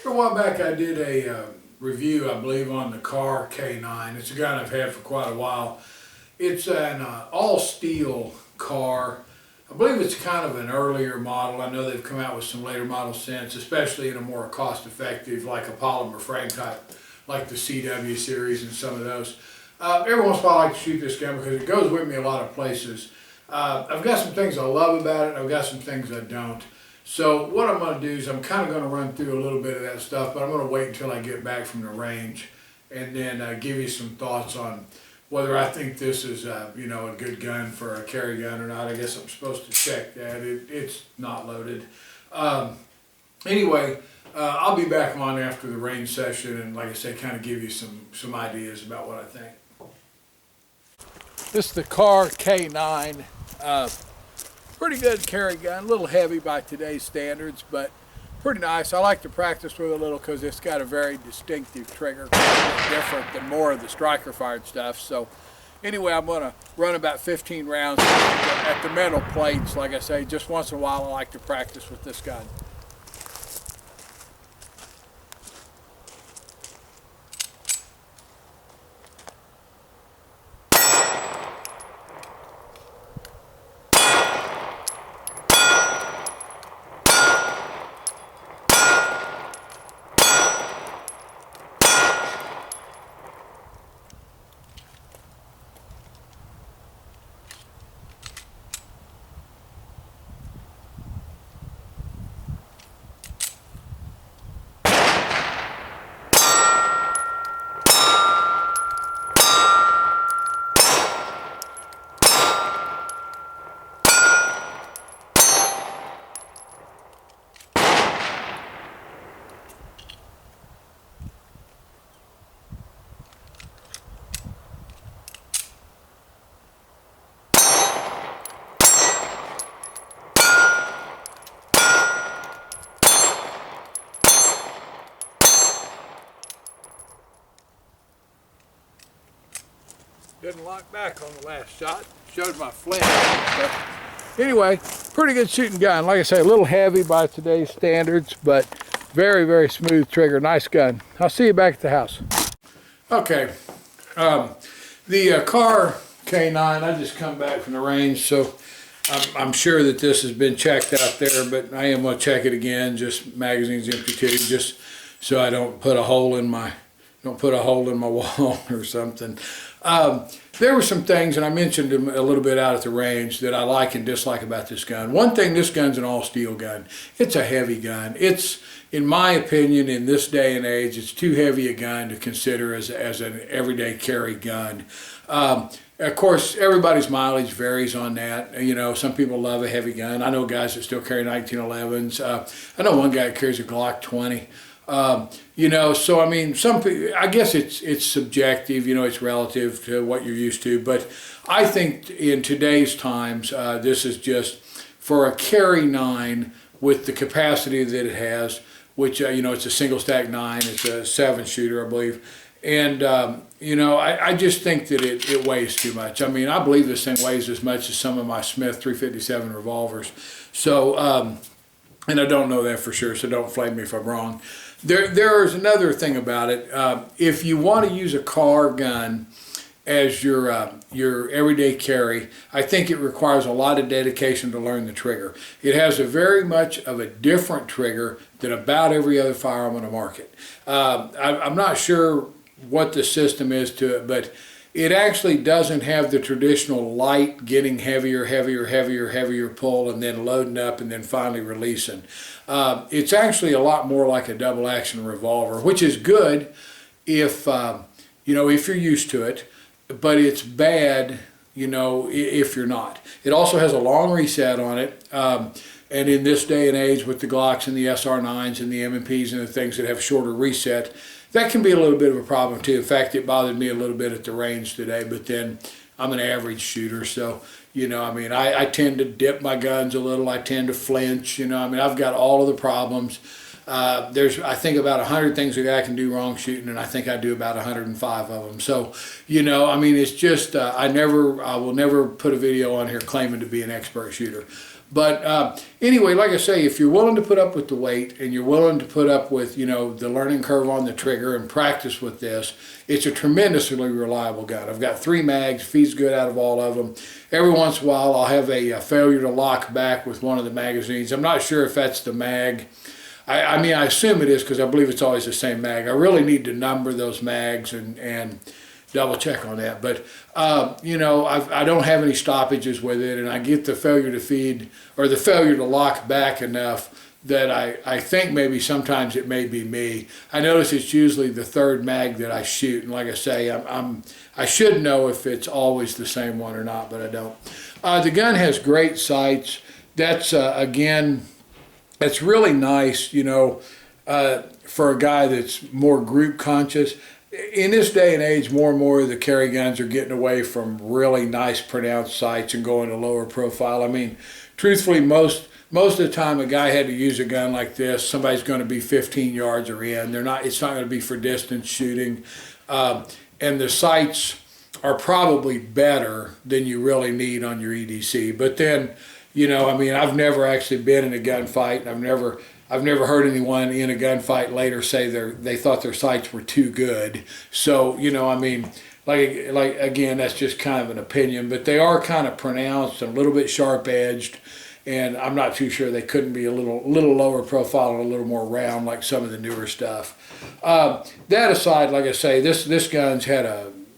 A while back I did a review, I believe, on the Kahr K9. It's a gun I've had for quite a while. It's an all-steel car. I believe it's kind of an earlier model. I know they've come out with some later models since, especially in a more cost-effective, like a polymer frame type, like the CW series and some of those. Every once in a while I like to shoot this gun because it goes with me a lot of places. I've got some things I love about it, and I've got some things I don't. So what I'm going to do is I'm kind of going to run through a little bit of that stuff, but I'm going to wait until I get back from the range and then give you some thoughts on whether I think this is a good gun for a carry gun or not. I guess I'm supposed to check that. It's not loaded. Anyway, I'll be back on after the range session and, like I said, kind of give you some ideas about what I think. This is the Kahr K9. Pretty good carry gun, a little heavy by today's standards, but pretty nice. I like to practice with it a little because it's got a very distinctive trigger, different than more of the striker fired stuff. So anyway, I'm going to run about 15 rounds at the metal plates. Like I say, just once in a while I like to practice with this gun. Didn't lock back on the last shot. Showed my flint. But anyway, pretty good shooting gun. Like I say, a little heavy by today's standards, but very, very smooth trigger. Nice gun. I'll see you back at the house. Okay. The Kahr K9, I just come back from the range, so I'm sure that this has been checked out there, but I am going to check it again, just magazine's empty too, just so I don't put a hole in my wall or something. There were some things, and I mentioned them a little bit out at the range, that I like and dislike about this gun. One thing, this gun's an all-steel gun. It's a heavy gun. It's, in my opinion, in this day and age, it's too heavy a gun to consider as an everyday carry gun. Of course, everybody's mileage varies on that. You know, some people love a heavy gun. I know guys that still carry 1911s. I know one guy that carries a Glock 20. You know, so I mean, I guess it's subjective, you know, it's relative to what you're used to, but I think in today's times, this is just for a carry 9 with the capacity that it has, which, you know, it's a single stack 9, it's a 7-shooter, I believe, and, you know, I just think that it weighs too much. I mean, I believe this thing weighs as much as some of my Smith 357 revolvers, so, and I don't know that for sure, so don't flame me if I'm wrong. There's another thing about it. If you want to use a Kahr gun as your everyday carry, I think it requires a lot of dedication to learn the trigger. It has a very much of a different trigger than about every other firearm on the market. I'm not sure what the system is to it, but it actually doesn't have the traditional light getting heavier pull and then loading up and then finally releasing. It's actually a lot more like a double action revolver, which is good if, you know, if you're used to it, but it's bad, you know, if you're not. It also has a long reset on it. And in this day and age with the Glocks and the SR9s and the M&Ps and the things that have shorter reset, that can be a little bit of a problem too. In fact, it bothered me a little bit at the range today, but then I'm an average shooter, so, you know, I mean, I tend to dip my guns a little, I tend to flinch, you know, I mean, I've got all of the problems. There's, I think, about 100 things a guy can do wrong shooting, and I think I do about 105 of them. So, you know, I mean, it's just, I will never put a video on here claiming to be an expert shooter. But anyway, like I say, if you're willing to put up with the weight and you're willing to put up with, you know, the learning curve on the trigger and practice with this, it's a tremendously reliable gun. I've got 3 mags, feeds good out of all of them. Every once in a while, I'll have a failure to lock back with one of the magazines. I'm not sure if that's the mag. I mean, I assume it is because I believe it's always the same mag. I really need to number those mags and double check on that. But, you know, I don't have any stoppages with it, and I get the failure to feed or the failure to lock back enough that I think maybe sometimes it may be me. I notice it's usually the 3rd mag that I shoot, and like I say, I should know if it's always the same one or not, but I don't. The gun has great sights. That's, again, that's really nice, you know, for a guy that's more group conscious. In this day and age, more and more of the carry guns are getting away from really nice pronounced sights and going to lower profile. I mean, truthfully, most of the time a guy had to use a gun like this, somebody's going to be 15 yards or in. It's not going to be for distance shooting. And the sights are probably better than you really need on your EDC. But then, you know, I mean, I've never actually been in a gunfight, and I've never heard anyone in a gunfight later say they thought their sights were too good. So, you know, I mean, like again, that's just kind of an opinion, but they are kind of pronounced and a little bit sharp edged, and I'm not too sure they couldn't be a little lower profile and a little more round like some of the newer stuff. That aside, like I say, this gun's had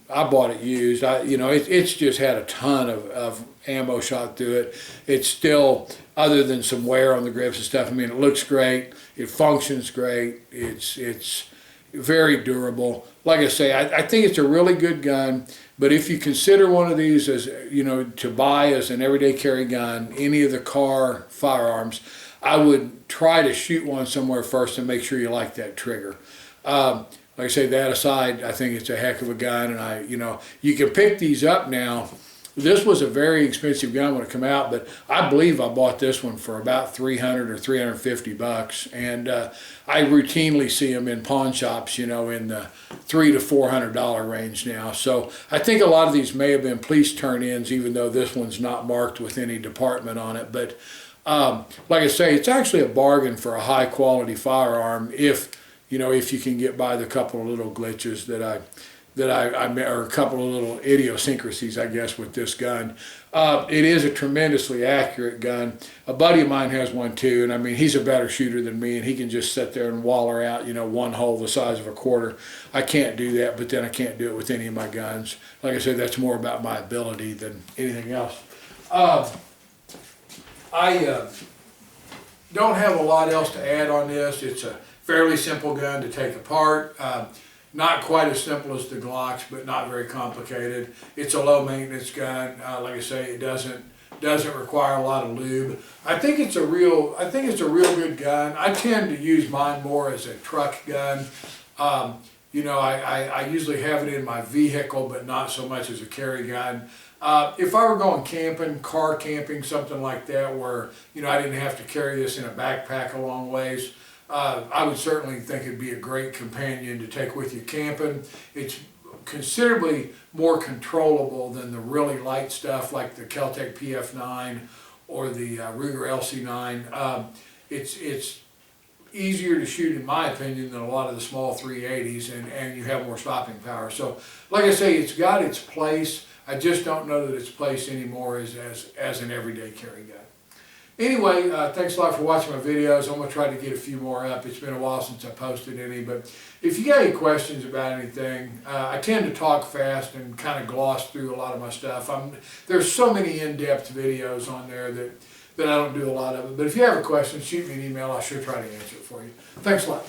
I bought it used. You know, it's just had a ton of ammo shot through it. It's still, other than some wear on the grips and stuff, I mean, it looks great. It functions great. It's very durable. Like I say, I think it's a really good gun, but if you consider one of these as, you know, to buy as an everyday carry gun, any of the Kahr firearms, I would try to shoot one somewhere first and make sure you like that trigger. Like I say, that aside, I think it's a heck of a gun, and you know, you can pick these up now. This was a very expensive gun when it came out, but I believe I bought this one for about $300 or $350, and I routinely see them in pawn shops, you know, in the $300 to $400 range now. So I think a lot of these may have been police turn-ins, even though this one's not marked with any department on it. But like I say, it's actually a bargain for a high-quality firearm if you can get by the couple of little glitches that I or a couple of little idiosyncrasies, I guess, with this gun. It is a tremendously accurate gun. A buddy of mine has one too, and I mean, he's a better shooter than me, and he can just sit there and waller out, you know, one hole the size of a quarter. I can't do that, but then I can't do it with any of my guns. Like I said, that's more about my ability than anything else. I don't have a lot else to add on this. It's a fairly simple gun to take apart. Not quite as simple as the Glocks, but not very complicated. It's a low maintenance gun. Like I say, it doesn't require a lot of lube. I think it's a real good gun. I tend to use mine more as a truck gun. You know, I usually have it in my vehicle, but not so much as a carry gun. If I were going camping, car camping, something like that, where, you know, I didn't have to carry this in a backpack a long ways, I would certainly think it'd be a great companion to take with you camping. It's considerably more controllable than the really light stuff like the Kel-Tec PF9 or the Ruger LC9. It's easier to shoot, in my opinion, than a lot of the small 380s, and you have more stopping power. So, like I say, it's got its place. I just don't know that its place anymore as an everyday carry gun. Anyway, thanks a lot for watching my videos. I'm going to try to get a few more up. It's been a while since I posted any, but if you got any questions about anything, I tend to talk fast and kind of gloss through a lot of my stuff. There's so many in-depth videos on there that I don't do a lot of it. But if you have a question, shoot me an email. I'll sure try to answer it for you. Thanks a lot.